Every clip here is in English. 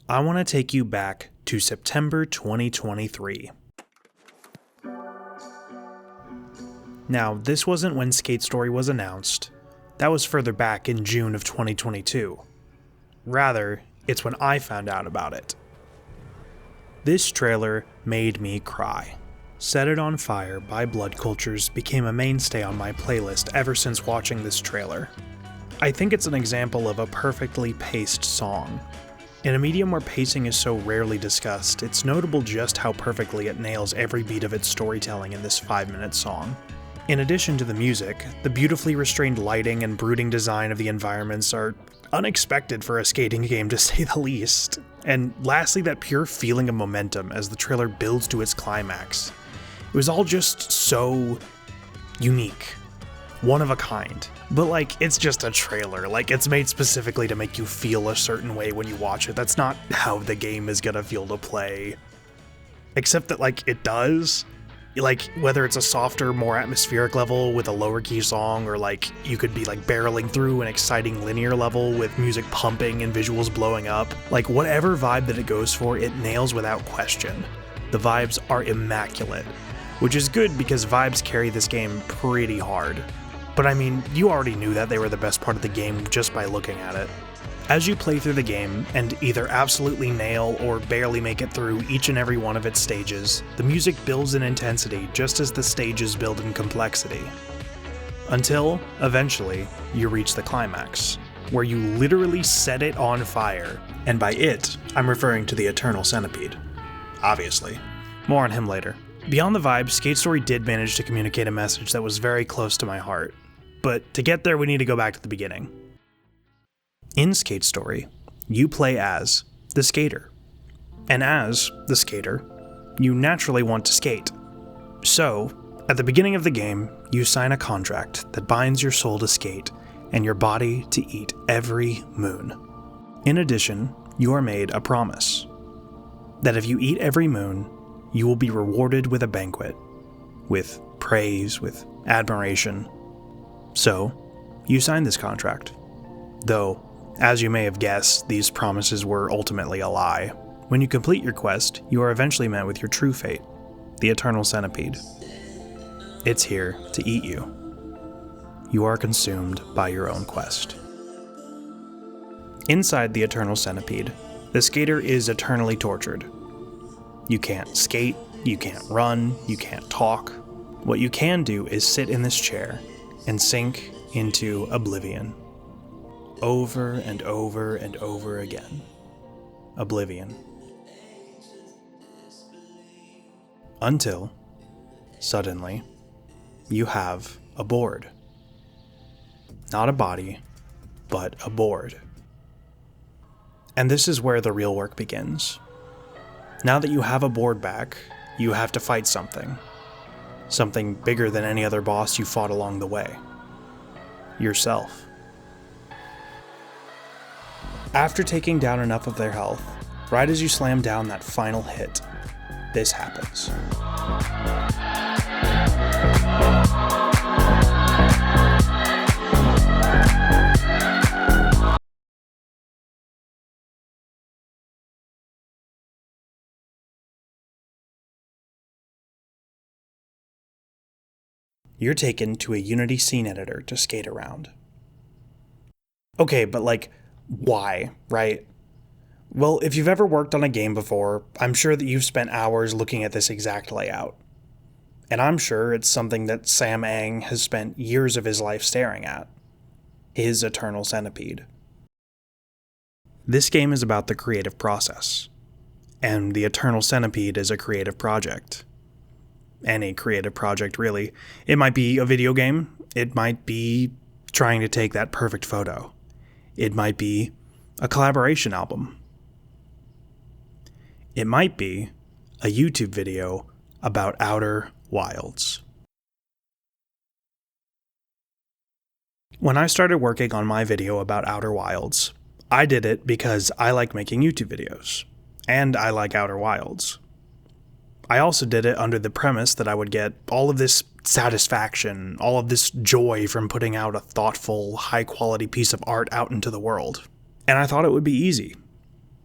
I want to take you back to September 2023. Now, this wasn't when Skate Story was announced. That was further back in June of 2022. Rather, it's when I found out about it. This trailer made me cry. Set It On Fire by Blood Cultures became a mainstay on my playlist ever since watching this trailer. I think it's an example of a perfectly paced song. In a medium where pacing is so rarely discussed, it's notable just how perfectly it nails every beat of its storytelling in this 5-minute song. In addition to the music, the beautifully restrained lighting and brooding design of the environments are unexpected for a skating game to say the least. And lastly, that pure feeling of momentum as the trailer builds to its climax. It was all just so unique. One of a kind. But it's just a trailer. It's made specifically to make you feel a certain way when you watch it. That's not how the game is gonna feel to play. Except that it does. Whether it's a softer, more atmospheric level with a lower key song, or you could be barreling through an exciting linear level with music pumping and visuals blowing up. Whatever vibe that it goes for, it nails without question. The vibes are immaculate, which is good because vibes carry this game pretty hard. But I mean, you already knew that they were the best part of the game just by looking at it. As you play through the game and either absolutely nail or barely make it through each and every one of its stages, the music builds in intensity just as the stages build in complexity. Until, eventually, you reach the climax, where you literally set it on fire. And by it, I'm referring to the Eternal Centipede. Obviously. More on him later. Beyond the vibe, Skate Story did manage to communicate a message that was very close to my heart. But to get there, we need to go back to the beginning. In Skate Story, you play as the skater. And as the skater, you naturally want to skate. So, at the beginning of the game, you sign a contract that binds your soul to skate and your body to eat every moon. In addition, you are made a promise that if you eat every moon, you will be rewarded with a banquet, with praise, with admiration. So, you sign this contract. Though, as you may have guessed, these promises were ultimately a lie. When you complete your quest, you are eventually met with your true fate, the Eternal Centipede. It's here to eat you. You are consumed by your own quest. Inside the Eternal Centipede, the skater is eternally tortured. You can't skate, you can't run, you can't talk. What you can do is sit in this chair and sink into oblivion. Over and over and over again. Oblivion. Until, suddenly, you have a board. Not a body, but a board. And this is where the real work begins. Now that you have a board back, you have to fight something. Something bigger than any other boss you fought along the way. Yourself. After taking down enough of their health, right as you slam down that final hit, this happens. You're taken to a Unity scene editor to skate around. Okay, but why, right? Well, if you've ever worked on a game before, I'm sure that you've spent hours looking at this exact layout. And I'm sure it's something that Sam Ang has spent years of his life staring at. His Eternal Centipede. This game is about the creative process. And the Eternal Centipede is a creative project. Any creative project, really. It might be a video game. It might be trying to take that perfect photo. It might be a collaboration album. It might be a YouTube video about Outer Wilds. When I started working on my video about Outer Wilds, I did it because I like making YouTube videos, and I like Outer Wilds. I also did it under the premise that I would get all of this satisfaction, all of this joy from putting out a thoughtful, high-quality piece of art out into the world. And I thought it would be easy.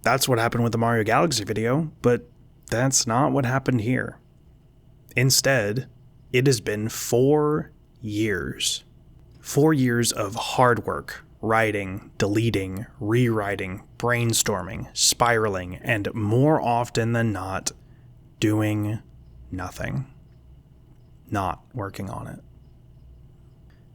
That's what happened with the Mario Galaxy video, but that's not what happened here. Instead, it has been 4 years. 4 years of hard work, writing, deleting, rewriting, brainstorming, spiraling, and more often than not, doing nothing. Not working on it.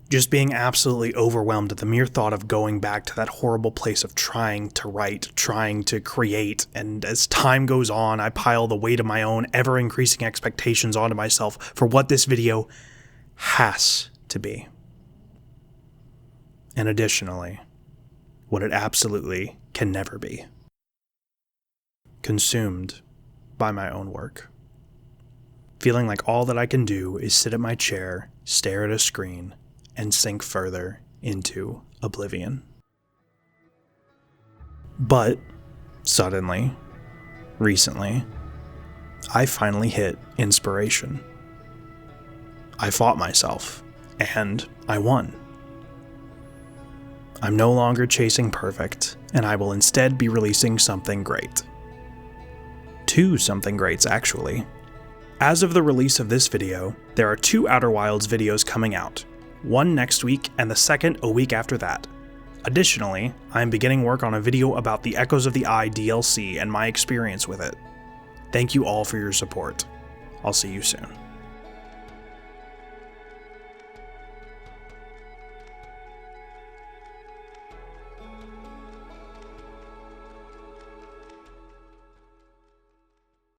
Just being absolutely overwhelmed at the mere thought of going back to that horrible place of trying to write, trying to create, and as time goes on, I pile the weight of my own ever-increasing expectations onto myself for what this video has to be. And additionally, what it absolutely can never be. Consumed by my own work. Feeling like all that I can do is sit at my chair, stare at a screen, and sink further into oblivion. But, suddenly, recently, I finally hit inspiration. I fought myself, and I won. I'm no longer chasing perfect, and I will instead be releasing something great. 2 something greats, actually. As of the release of this video, there are 2 Outer Wilds videos coming out. One next week, and the second a week after that. Additionally, I am beginning work on a video about the Echoes of the Eye DLC and my experience with it. Thank you all for your support. I'll see you soon.